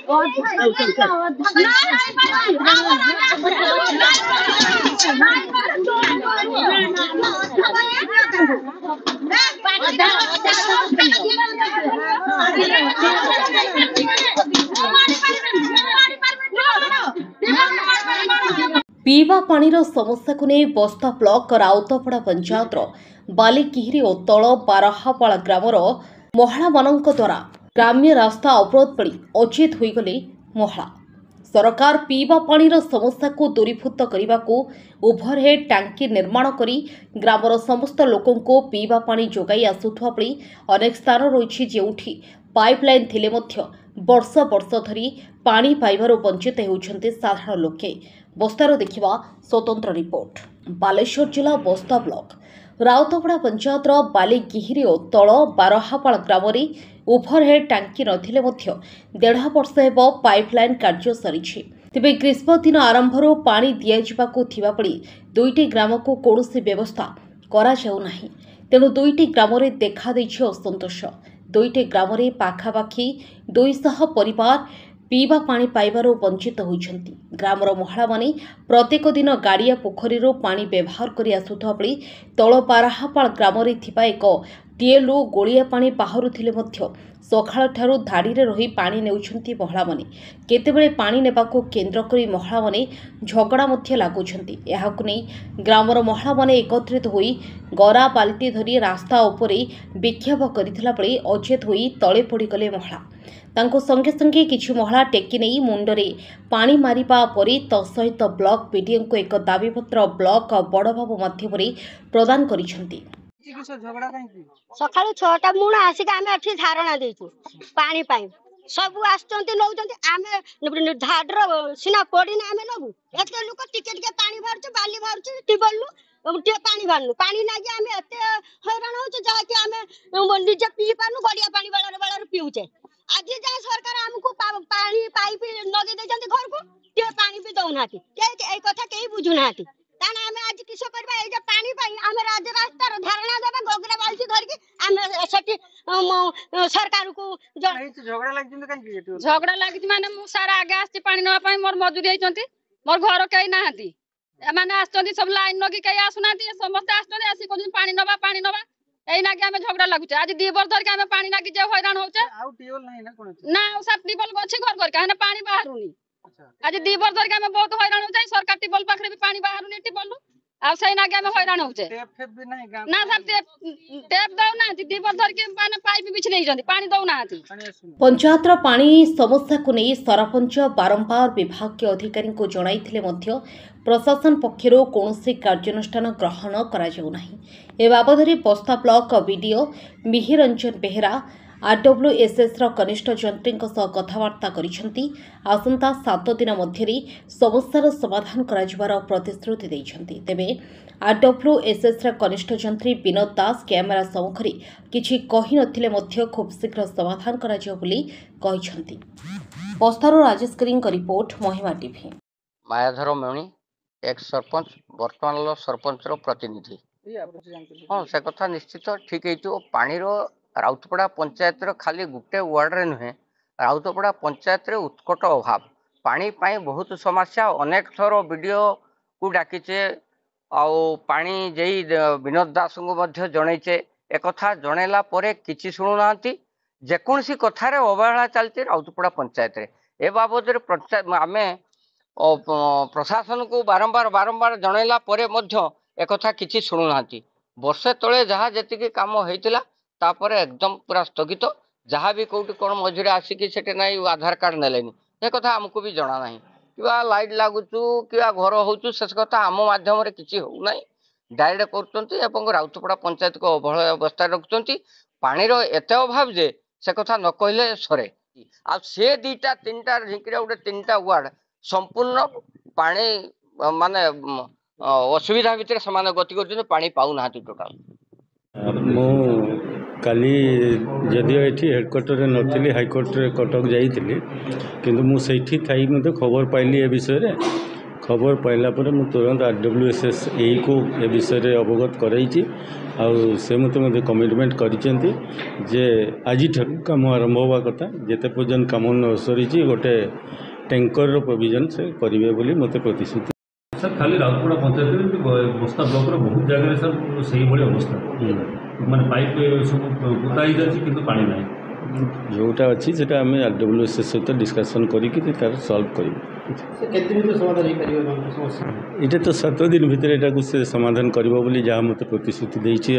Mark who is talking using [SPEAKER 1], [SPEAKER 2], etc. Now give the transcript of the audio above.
[SPEAKER 1] पीवा पानी समस्या को नहीं बस्ता ब्लॉक राउतपड़ा पंचायत बालिकिहिरी और तल बारहापाड़ ग्रामर महिला मानक द्वारा ग्राम्य रास्ता अवरोध पड़ी अचेत होगले महिला सरकार पीवा पानी समस्या को दूरीभूत करने को ओभरहेड टांकी निर्माण करी ग्रामर समस्त लोकों को पीवा पानी जोगाई आसुवा बेले अनेक स्थान रही जोठी पाइपलाइन थिले मध्य वर्ष वर्ष धरी पानी पाइबार वंचित होउछन्ते साधारण लोके। बस्तार देखिबा स्वतंत्र रिपोर्ट। बालेश्वर जिला बस्ता ब्लॉक राउतपड़ा पंचायत बालिगिहिरी और तल बारहापाड़ ग्राम ओभरहेड टांकी नथिले मध्य 1.5 वर्ष हेब पाइपलाइन कार्य सरीछि। तेबे ग्रीष्म दिन आरंभर पानी दियाजिबाकु थिबा पड़ी दुईटी ग्राम को कौनसी व्यवस्था करा जाउ नाही। तेणु दुईटी ग्राम देखा देछि असंतोष। दुईटी ग्राम पाखापाखि 200 परिवार पीवा पानी पाइबार वंचित होइछन्ति। ग्रामर महिला माने प्रत्येक दिन गाड़िया पोखरी पानी व्यवहार करि आसुथबा बेले तल बारहापाड़ ग्राम थिबा एक टीएलू गोलिया पानी बाहरुथिले मध्य सखाळ ठारू धाड़ी रे रही पानी नेउछन्ति महिला माने। केतेबेले पानी नेबाकू केन्द्र करी महिला माने झगड़ा मध्य लागुछन्ति। एहाकु नै ग्रामर महिला माने एकत्रित होई गरा बाल्टी धरी रास्ता उपरे विक्षोभ करिथिला बेले अचेत होई तळे पड़ी गले महिला। तांको संगे संगे किछु महिला टेकी नहीं मुंडरे पानी मारिबा परी तसहित ब्लॉक पीडीएम को एक दाबीपत्र ब्लॉक बड़ बाबू माध्यम प्रदान करिसेंती।
[SPEAKER 2] सकाळु 6टा मुण आसिक आमे अठी धारणा देछु पानी पाई सब आछंती नौचंती आमे धाडर सिना पडिना आमे नबु एते लोक टिके टिके पानी भरछु बाली भरछु टिबलु टे पानी भरनु पानी लागी आमे एते हैरान होछु जा कि आमे निजे पी पानु गडिया पानी बाळार पिउचे। आज जा सरकार हमको पानी पाइप लगे देछंती घर को टे पानी भी दउनाती के ए कथा केही बुझुनाती। ताना आमे आज किस करबा ए जे पानी पाई आमे राज्य रास्ता धारणा देबा गोगरा बाल्टी धर के आमे सटी सरकार को
[SPEAKER 3] झगड़ा लागिन काई
[SPEAKER 4] झगड़ा लागि माने मु सारा आगे आस्ती पानी नवा पाई मोर मजूरी आइचंती मोर घर कई नाहंती माने आछंती सब लाइन नगी कई आसुनाती समस्त आछंती आसी कोन पानी नवा एई नागे आमे झगड़ा लागुचे। आज 2 वर्ष धर के आमे पानी नागी जे हैरान होचे
[SPEAKER 3] आउ टियोल नहीं ना कोन
[SPEAKER 4] ना सब टिबल गछि घर काहे पानी बाहरुनी। आज 2 वर्ष धर के आमे बहुत हैरान होचे सरकार टिबल पाखरे भी पानी बाहरुनी टिबल आ सही नागे आमे हैरान होचे
[SPEAKER 3] टेप भी नहीं गाम
[SPEAKER 4] ना सब टेप दउ ना 2 वर्ष धर के माने पाइप बिछ नै जंती पानी दउ ना आती।
[SPEAKER 1] पंचायतर पानी समस्या को नहीं सरपंच बारंबार विभाग के अधिकारी को जणाइथिले मध्य प्रशासन पक्षर कौनसी कार्यानुष्ठान ग्रहण करा जाउ नाही। ए बाबदरे बस्ता block video Mihir Ranjan Behera RWSS कनिष्ठ जंत्री कथबार्ता करिसेंती। आसंता 7 दिन मध्यरे समस्यार समाधान कराजिबार प्रतिश्रुति दैछंती। तेबे आरडब्ल्यूएसएस कनिष्ठ जंत्री विनोद दास कैमेरा सम्मुखरे किछि कहि नथिले मध्य खूब शीघ्र समाधान कराजियो बोली कहिसेंती। बस्तारो राजेश करिंग रिपोर्ट महिमा टीवी।
[SPEAKER 5] मायाधर मेणी एक सरपंच वर्तमान सरपंच प्रतिनिधि। हाँ से कथा निश्चित ठीक है। पानी राउतपड़ा पंचायत खाली गोटे वार्ड रे नुहे राउतपड़ा पंचायत रे उत्कट अभाव पानी पाई बहुत समस्या अनेक थर वीडियो को डाकीचे पानी जई विनोद दास को जनईचे एक कथा जनइला परे किछि शुणुना जेकोसी कथार अवहेला चलती राउतपड़ा पंचायत रे ए बाबद आमे प्रशासन को बारंबार जनइला परे एक कथा किछि शुणुना। वर्षे तले जहाँ जी कम होता तापर एकदम पूरा स्थगित जहाँ भी कौटी कौन मझे आसिक से ना आधार कार्ड नेलेनी ये कथा आमको भी जना ना कि लाइट लगुचु कि घर हो कथा आम मध्यम किसी होना डायरेक्ट कर राउतपड़ा पंचायत को अवहेला अवस्था रखुंट पानीर एत अभाव जे से कथा न कहले सरे आ से 2टा 3टा झिंकिरा गोटे 3टा वार्ड संपूर्ण पानी माने असुविधा भितर से गति कर पानी पाऊना टोटाल।
[SPEAKER 6] काली जदियो ये हेडक्वार्टर नी हाईकोर्ट कटक जाइली किंतु मुझे थी मत खबर पाइली ए विषय खबर पाइला पर मु तुरंत RWSS ए को ए विषय रे अवगत कराई से मत कमिटमेंट करिसेंती जे आज काम आरंभ होगा कथा जेते पर्यंत काम न सरी गोटे टैंकर प्रोविजन से करेंगे बोली मत प्रतिश्रुति।
[SPEAKER 7] सर खाली राउतपड़ा पंचायत बस्ता ब्लॉक बहुत जगह सर से अवस्था माने पाइप सब पोता ही जाए कि पानी ना
[SPEAKER 6] जोटा अच्छी से आम RWSS सहित डिस्कसन कर सॉल्व कर ये तो 7 दिन भितर समाधान कर जहाँ मत प्रतिश्रुति देती।